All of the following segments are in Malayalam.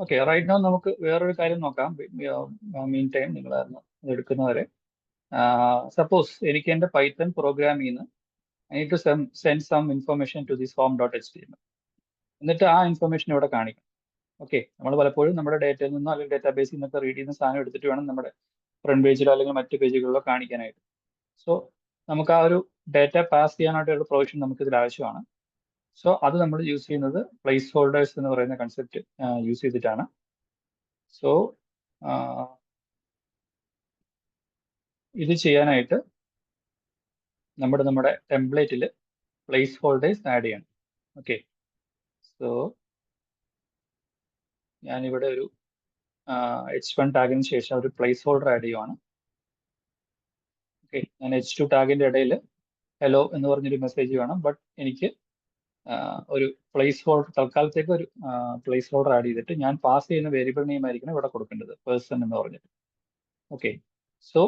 ഓക്കെ, റൈറ്റ് നൗ നമുക്ക് വേറൊരു കാര്യം നോക്കാം. മീൻ ടൈം നിങ്ങൾ എടുക്കുന്നവരെ സപ്പോസ് എനിക്ക് എൻ്റെ പൈത്തൺ പ്രോഗ്രാമിൽ നിന്ന് I need to send some information to this form dot H T M. എന്നിട്ട് ആ ഇൻഫർമേഷൻ ഇവിടെ കാണിക്കും. ഓക്കെ, നമ്മൾ പലപ്പോഴും നമ്മുടെ ഡേറ്റയിൽ നിന്നോ അല്ലെങ്കിൽ ഡേറ്റാബേസിൽ നിന്നൊക്കെ റീഡ് ചെയ്യുന്ന സാധനം എടുത്തിട്ട് വേണം നമ്മുടെ ഫ്രണ്ട് പേജിലോ അല്ലെങ്കിൽ മറ്റ് പേജുകളിലോ കാണിക്കാനായിട്ട്. സോ നമുക്ക് ആ ഒരു ഡേറ്റ പാസ് ചെയ്യാനായിട്ടുള്ള പ്രൊവിഷൻ നമുക്ക് ഇതിൽ ആവശ്യമാണ്. സോ അത് നമ്മൾ യൂസ് ചെയ്യുന്നത് പ്ലേസ് ഹോൾഡേഴ്സ് എന്ന് പറയുന്ന കൺസെപ്റ്റ് യൂസ് ചെയ്തിട്ടാണ്. സോ ഇത് ചെയ്യാനായിട്ട് നമ്മുടെ ടെംപ്ലേറ്റിൽ പ്ലേസ് ഹോൾഡേഴ്സ് ആഡ് ചെയ്യണം. ഓക്കെ, സോ ഞാനിവിടെ ഒരു H1 ടാഗിന് ശേഷം ഒരു പ്ലേസ് ഹോൾഡർ ആഡ് ചെയ്യുവാണ്. ഓക്കെ, ഞാൻ H2 ടാഗിന്റെ ഇടയിൽ ഹലോ എന്ന് പറഞ്ഞൊരു മെസ്സേജ് വേണം. ബട്ട് എനിക്ക് ഒരു പ്ലേസ് ഹോൾഡർ തൽക്കാലത്തേക്ക് ഒരു പ്ലേസ് ഹോൾഡർ ആഡ് ചെയ്തിട്ട് ഞാൻ പാസ് ചെയ്യുന്ന വേരിയബിൾ നെയിം ആയിരിക്കണം ഇവിടെ കൊടുക്കേണ്ടത്, പേഴ്സൺ എന്ന് പറഞ്ഞിട്ട്. ഓക്കെ, സോ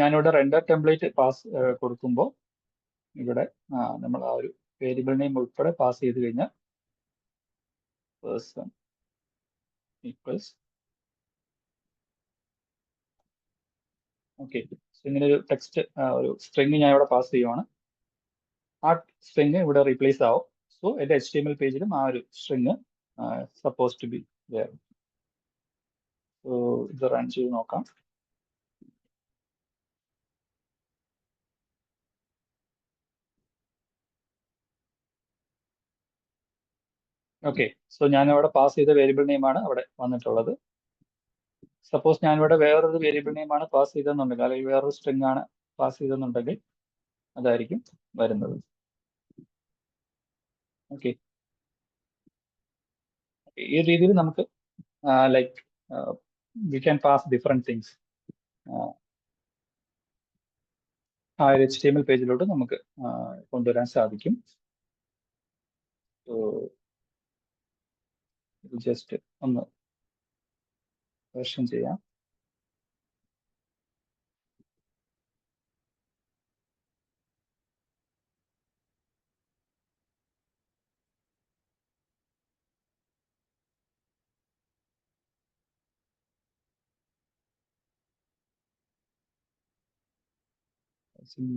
ഞാനിവിടെ റെൻഡർ ടെംപ്ലേറ്റ് പാസ് കൊടുക്കുമ്പോൾ ഇവിടെ നമ്മൾ ആ ഒരു വേരിയബിൾ നെയിം ഉൾപ്പെടെ പാസ് ചെയ്ത് കഴിഞ്ഞാൽ പേഴ്സൺ ഈക്വൽസ്. ഓക്കെ, സോ ഇങ്ങനെ ഒരു ടെക്സ്റ്റ് ഒരു സ്ട്രിങ് ഞാൻ ഇവിടെ പാസ് ചെയ്യുവാണ്. ആ സ്ട്രിങ് ഇവിടെ റീപ്ലേസ് ആവും. സോ എൻ്റെ HTML പേജിലും ആ ഒരു string suppose to be there. So ഇത് റൺ ചെയ്ത് നോക്കാം. ഓക്കെ, സോ ഞാൻ അവിടെ പാസ് ചെയ്ത വേരിയബിൾ നെയിമാണ് അവിടെ വന്നിട്ടുള്ളത്. സപ്പോസ് ഞാനിവിടെ വേറൊരു വേരിയബിൾ നെയിമാണ് പാസ് ചെയ്തെന്നുണ്ടെങ്കിൽ അല്ലെങ്കിൽ വേറൊരു സ്ട്രിങ് ആണ് പാസ് ചെയ്തെന്നുണ്ടെങ്കിൽ അതായിരിക്കും വരുന്നത്. ഓക്കെ, ഈ രീതിയിൽ നമുക്ക് like we can pass different things ആ ഒരു HTML പേജിലോട്ട് നമുക്ക് കൊണ്ടുവരാൻ സാധിക്കും. ജസ്റ്റ് ഒന്ന് വേർഷൻ ചെയ്യാം.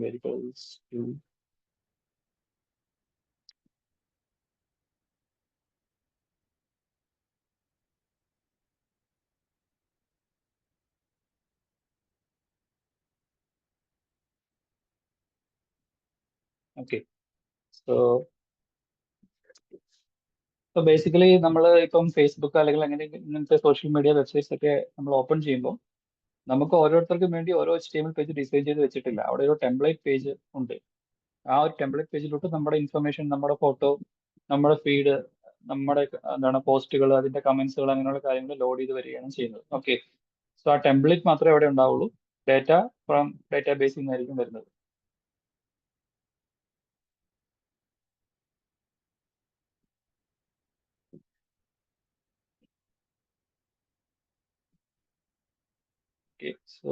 Variables to okay, so basically നമ്മൾ ഇപ്പം ഫേസ്ബുക്ക് അല്ലെങ്കിൽ അങ്ങനെ ഇങ്ങനത്തെ സോഷ്യൽ മീഡിയ വെബ്സൈറ്റ്സ് ഒക്കെ നമ്മൾ ഓപ്പൺ ചെയ്യുമ്പോൾ നമുക്ക് ഓരോരുത്തർക്കും വേണ്ടി ഓരോ HTML പേജ് ഡിസൈൻ ചെയ്ത് വെച്ചിട്ടില്ല. അവിടെ ഒരു ടെംപ്ലേറ്റ് പേജ് ഉണ്ട്. ആ ഒരു ടെംപ്ലേറ്റ് പേജിലോട്ട് നമ്മുടെ ഇൻഫർമേഷൻ, നമ്മുടെ ഫോട്ടോ, നമ്മുടെ ഫീഡ്, നമ്മുടെ എന്താണ് പോസ്റ്റുകൾ, അതിന്റെ കമന്റ്സുകൾ, അങ്ങനെയുള്ള കാര്യങ്ങൾ ലോഡ് ചെയ്ത് വരികയാണ് ചെയ്യുന്നത്. ഓക്കെ, സോ ആ ടെംപ്ലേറ്റ് മാത്രമേ അവിടെ ഉണ്ടാവുള്ളൂ. ഡേറ്റ ഫ്രം ഡേറ്റാബേസിൽ നിന്നായിരിക്കും വരുന്നത്. ഓക്കെ, സോ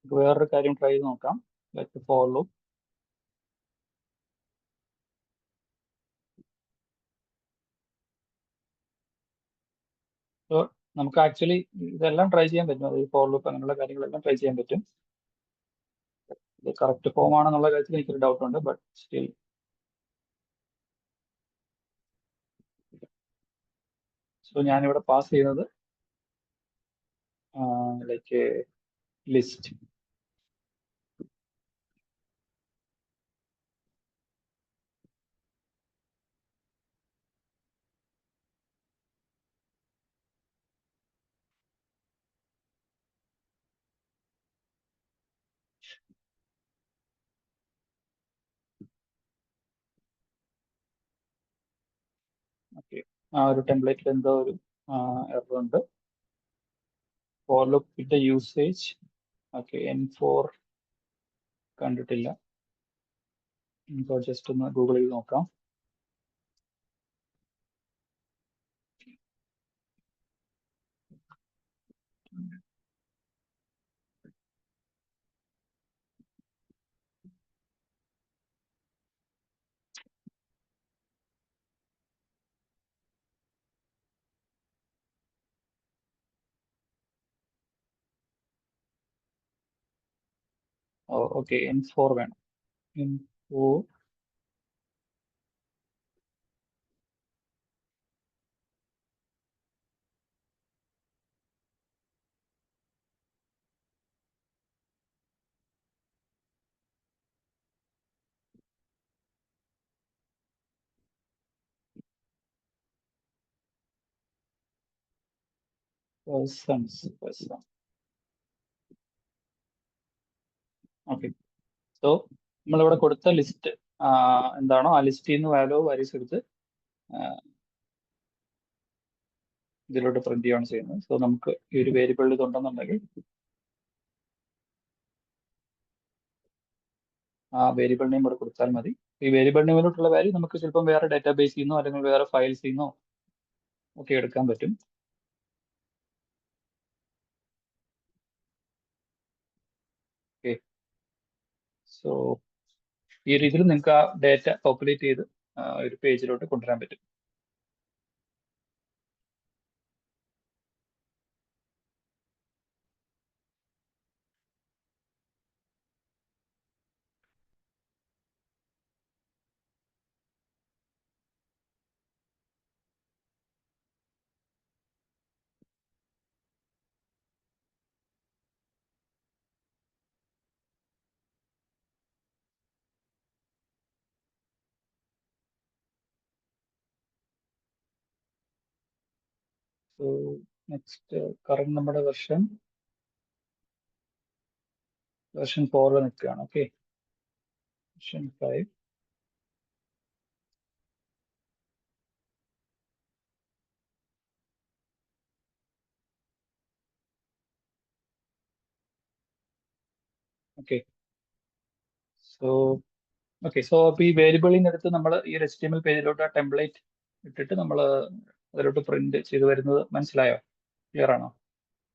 വേറൊരു കാര്യം ട്രൈ ചെയ്ത് നോക്കാം. For loop. നമുക്ക് ആക്ച്വലി ഇതെല്ലാം ട്രൈ ചെയ്യാൻ പറ്റും. അത് ഈ ഫോർ ലൂപ്പ് അങ്ങനെയുള്ള കാര്യങ്ങളെല്ലാം ട്രൈ ചെയ്യാൻ പറ്റും. ഇത് കറക്റ്റ് ഫോം ആണെന്നുള്ള കാര്യത്തിൽ എനിക്കൊരു ഡൗട്ട് ഉണ്ട്, ബട്ട് സ്റ്റിൽ. സോ ഞാനിവിടെ പാസ് ചെയ്യുന്നത് ലൈക്ക് ലിസ്റ്റ്. ഓക്കെ, ആ ഒരു ടെംപ്ലേറ്റിൽ എന്തോ ഒരു എറർ ഉണ്ട്. ഫോർ ലൂപ്പിന്റെ യൂസേജ് ഓക്കെ N4 കണ്ടിട്ടില്ല. ഇപ്പോൾ ജസ്റ്റ് ഒന്ന് ഗൂഗിൾ ചെയ്ത് നോക്കാം. ഓക്കെ, N4 വേണം. N4 persons. ഓക്കെ, സോ നമ്മളിവിടെ കൊടുത്ത ലിസ്റ്റ് എന്താണോ ആ ലിസ്റ്റിൽ നിന്ന് വാല്യൂ വാരീസ് എടുത്ത് ഇതിലോട്ട് പ്രിന്റ് ചെയ്യാണ് ചെയ്യുന്നത്. സോ നമുക്ക് ഈ ഒരു വേരിയബിൾ ഇതുണ്ടെന്നുണ്ടെങ്കിൽ ആ വേരിയബിൾ നെയിം ഇവിടെ കൊടുത്താൽ മതി. ഈ വേരിയബിൾ നെയിമിലോട്ടുള്ള വാല്യൂ നമുക്ക് ചിലപ്പം വേറെ ഡാറ്റാബേസിൽ നിന്നോ അല്ലെങ്കിൽ വേറെ ഫയൽസിൽ നിന്നോ ഒക്കെ എടുക്കാൻ പറ്റും. ഓക്കെ, സോ ഈ രീതിയിൽ നിങ്ങൾക്ക് ആ ഡാറ്റ പോപ്പുലേറ്റ് ചെയ്ത് ഒരു പേജിലോട്ട് കൊണ്ടുവരാൻ പറ്റും. സോ നെക്സ്റ്റ് കറണ്ട് നമ്മുടെ വെർഷൻ 4 നിൽക്കുകയാണ്. Okay, version 5. ഓക്കെ, സോ അപ്പൊ ഈ വേരിയബിളിൽ നിന്ന് എടുത്ത് നമ്മൾ ഈ HTML പേജിലോട്ട് ആ ടെംപ്ലേറ്റ് ഇട്ടിട്ട് നമ്മൾ അതിലോട്ട് പ്രിന്റ് ചെയ്ത് വരുന്നത് മനസ്സിലായോ? ക്ലിയർ ആണോ?